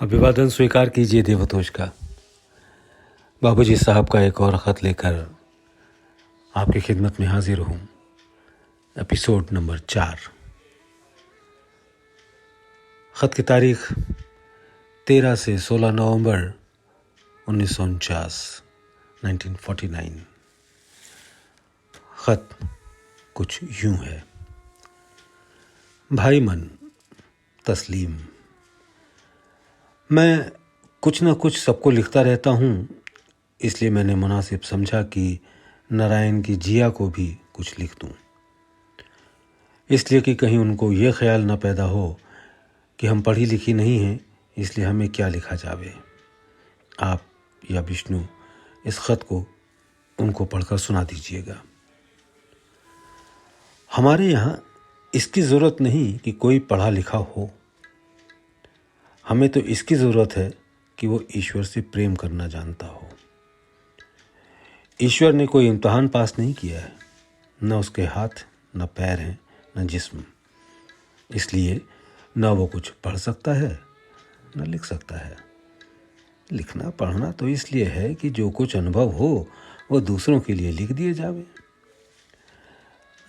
अभिवादन स्वीकार कीजिए देवतोष का। बाबूजी साहब का एक और ख़त लेकर आपकी खिदमत में हाजिर हूँ। Episode number 4। ख़त की तारीख 13 से 16 नवंबर 1949। ख़त कुछ यूं है। भाई मन तस्लीम, मैं कुछ न कुछ सबको लिखता रहता हूँ, इसलिए मैंने मुनासिब समझा कि नारायण की जिया को भी कुछ लिख दूँ, इसलिए कि कहीं उनको ये ख्याल न पैदा हो कि हम पढ़ी लिखी नहीं हैं, इसलिए हमें क्या लिखा जावे। आप या विष्णु इस ख़त को उनको पढ़कर सुना दीजिएगा। हमारे यहाँ इसकी ज़रूरत नहीं कि कोई पढ़ा लिखा हो, हमें तो इसकी ज़रूरत है कि वो ईश्वर से प्रेम करना जानता हो। ईश्वर ने कोई इम्तहान पास नहीं किया है, न उसके हाथ न पैर हैं न जिस्म, इसलिए न वो कुछ पढ़ सकता है न लिख सकता है। लिखना पढ़ना तो इसलिए है कि जो कुछ अनुभव हो वो दूसरों के लिए लिख दिए जावे।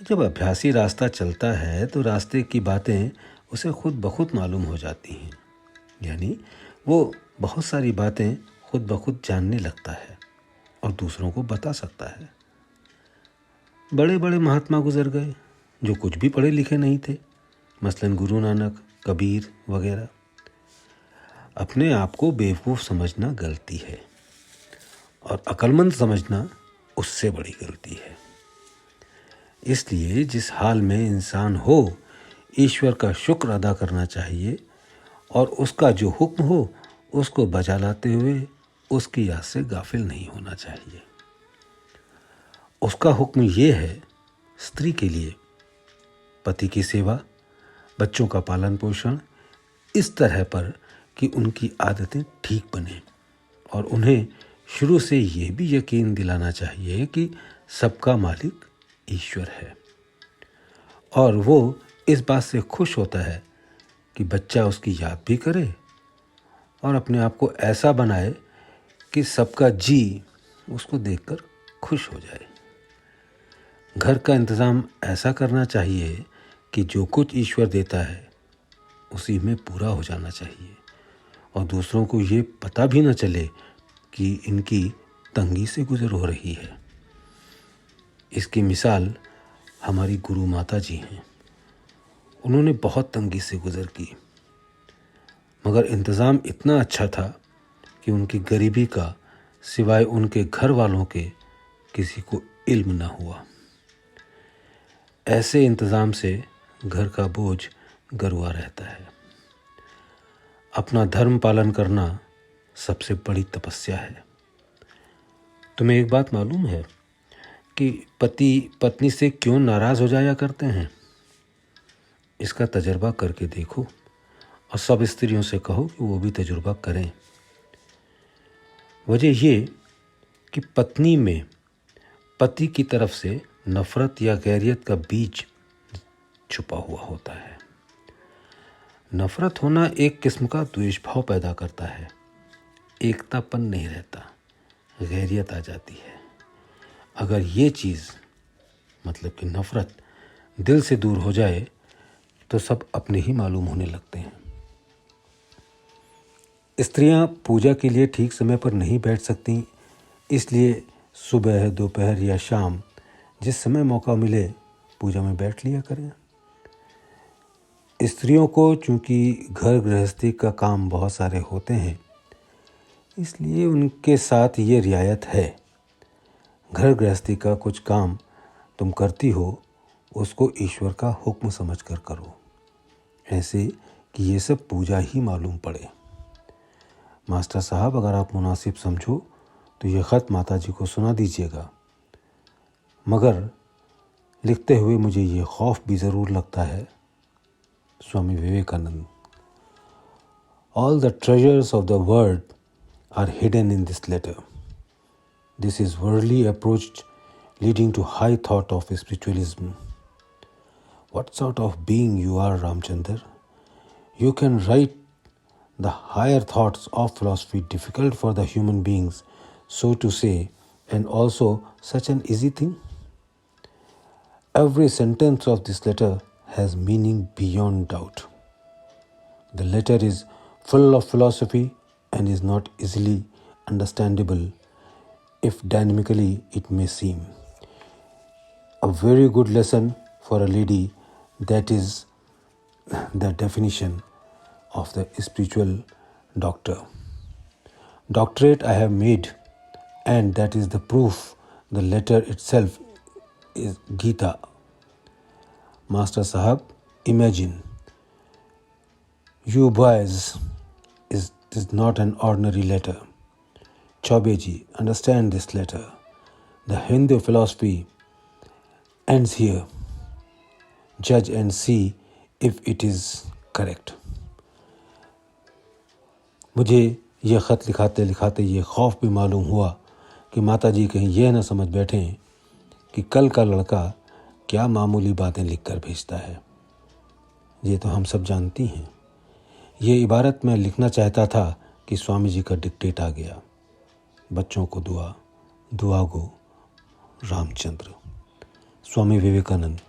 जब अभ्यासी रास्ता चलता है तो रास्ते की बातें उसे खुद ब खुद मालूम हो जाती हैं, यानी वो बहुत सारी बातें खुद ब खुद जानने लगता है और दूसरों को बता सकता है। बड़े बड़े महात्मा गुजर गए जो कुछ भी पढ़े लिखे नहीं थे, मसलन गुरु नानक, कबीर वगैरह। अपने आप को बेवकूफ़ समझना गलती है और अक्लमंद समझना उससे बड़ी गलती है। इसलिए जिस हाल में इंसान हो, ईश्वर का शुक्र अदा करना चाहिए और उसका जो हुक्म हो उसको बजा लाते हुए उसकी याद से गाफिल नहीं होना चाहिए। उसका हुक्म ये है, स्त्री के लिए पति की सेवा, बच्चों का पालन पोषण इस तरह पर कि उनकी आदतें ठीक बने, और उन्हें शुरू से ये भी यकीन दिलाना चाहिए कि सबका मालिक ईश्वर है, और वो इस बात से खुश होता है कि बच्चा उसकी याद भी करे और अपने आप को ऐसा बनाए कि सबका जी उसको देखकर खुश हो जाए। घर का इंतज़ाम ऐसा करना चाहिए कि जो कुछ ईश्वर देता है उसी में पूरा हो जाना चाहिए और दूसरों को ये पता भी न चले कि इनकी तंगी से गुजर हो रही है। इसकी मिसाल हमारी गुरु माता जी हैं। उन्होंने बहुत तंगी से गुजर की, मगर इंतज़ाम इतना अच्छा था कि उनकी गरीबी का सिवाय उनके घर वालों के किसी को इल्म न हुआ। ऐसे इंतज़ाम से घर का बोझ गरुआ रहता है। अपना धर्म पालन करना सबसे बड़ी तपस्या है। तुम्हें एक बात मालूम है कि पति पत्नी से क्यों नाराज़ हो जाया करते हैं? इसका तजर्बा करके देखो और सब स्त्रियों से कहो कि वो भी तजुर्बा करें। वजह ये कि पत्नी में पति की तरफ से नफ़रत या गैरियत का बीज छुपा हुआ होता है। नफ़रत होना एक किस्म का द्वेष भाव पैदा करता है, एकतापन नहीं रहता, गैरियत आ जाती है। अगर ये चीज़ मतलब कि नफ़रत दिल से दूर हो जाए तो सब अपने ही मालूम होने लगते हैं। स्त्रियां पूजा के लिए ठीक समय पर नहीं बैठ सकती, इसलिए सुबह, दोपहर या शाम जिस समय मौका मिले पूजा में बैठ लिया करें। स्त्रियों को चूँकि घर गृहस्थी का काम बहुत सारे होते हैं, इसलिए उनके साथ ये रियायत है, घर गृहस्थी का कुछ काम तुम करती हो उसको ईश्वर का हुक्म समझकर करो, ऐसे कि ये सब पूजा ही मालूम पड़े। मास्टर साहब, अगर आप मुनासिब समझो तो ये ख़त माता जी को सुना दीजिएगा, मगर लिखते हुए मुझे ये खौफ भी ज़रूर लगता है। Swami Vivekananda. All the treasures of the world are hidden in this letter. This is worldly approach leading to high thought of spiritualism. What sort of being you are, Ramchandar? You can write the higher thoughts of philosophy difficult for the human beings, so to say, and also such an easy thing? Every sentence of this letter has meaning beyond doubt. The letter is full of philosophy and is not easily understandable, if dynamically it may seem. A very good lesson for a lady, that is the definition of the spiritual doctor. Doctorate I have made, and that is the proof. The letter itself is Gita. Master Sahab, imagine, you boys, is not an ordinary letter. Chaubeji, understand this letter. The Hindu philosophy ends here. Judge and see if it is correct. मुझे यह ख़त लिखाते लिखाते ये खौफ भी मालूम हुआ कि माताजी कहीं यह न समझ बैठें कि कल का लड़का क्या मामूली बातें लिखकर भेजता है। ये तो हम सब जानती हैं। ये इबारत मैं लिखना चाहता था कि स्वामी जी का डिक्टेट आ गया। बच्चों को दुआ, दुआ गो Ramchandra. Swami Vivekanand.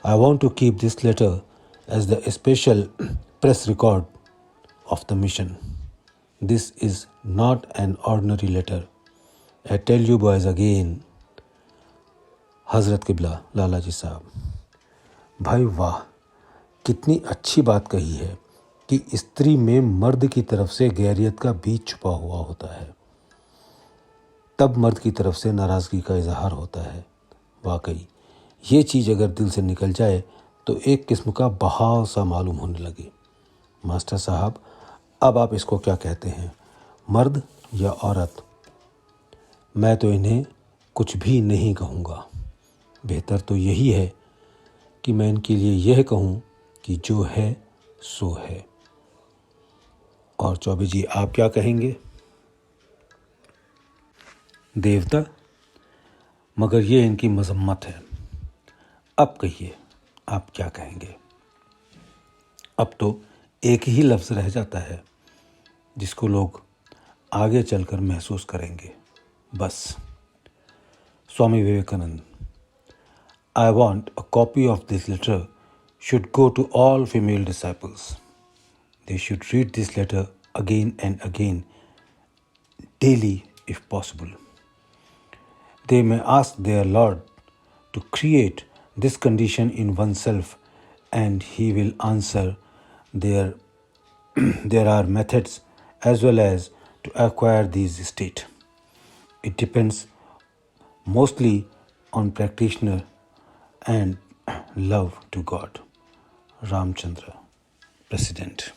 I want to keep this letter as the special press record of the mission. This is not an ordinary letter. I tell you boys again. हज़रत किबला लाला जी साहब। भाई वाह, कितनी अच्छी बात कही है कि स्त्री में मर्द की तरफ से गैरियत का बीज छुपा हुआ होता है, तब मर्द की तरफ से नाराज़गी का इजहार होता है। वाकई ये चीज़ अगर दिल से निकल जाए तो एक किस्म का बहाव सा मालूम होने लगे। मास्टर साहब, अब आप इसको क्या कहते हैं, मर्द या औरत? मैं तो इन्हें कुछ भी नहीं कहूँगा। बेहतर तो यही है कि मैं इनके लिए यह कहूँ कि जो है सो है। और चौबे जी, आप क्या कहेंगे? देवता, मगर ये इनकी मजम्मत है। अब कहिए, आप क्या कहेंगे? अब तो एक ही लफ्ज़ रह जाता है जिसको लोग आगे चलकर महसूस करेंगे, बस। Swami Vivekananda. I want a copy of this letter should go to all female disciples. They should read this letter again and again, daily if possible. They may ask their Lord to create this condition in oneself, and He will answer. There are methods as well as to acquire these state. It depends mostly on practitioner and love to God. Ramchandra, President.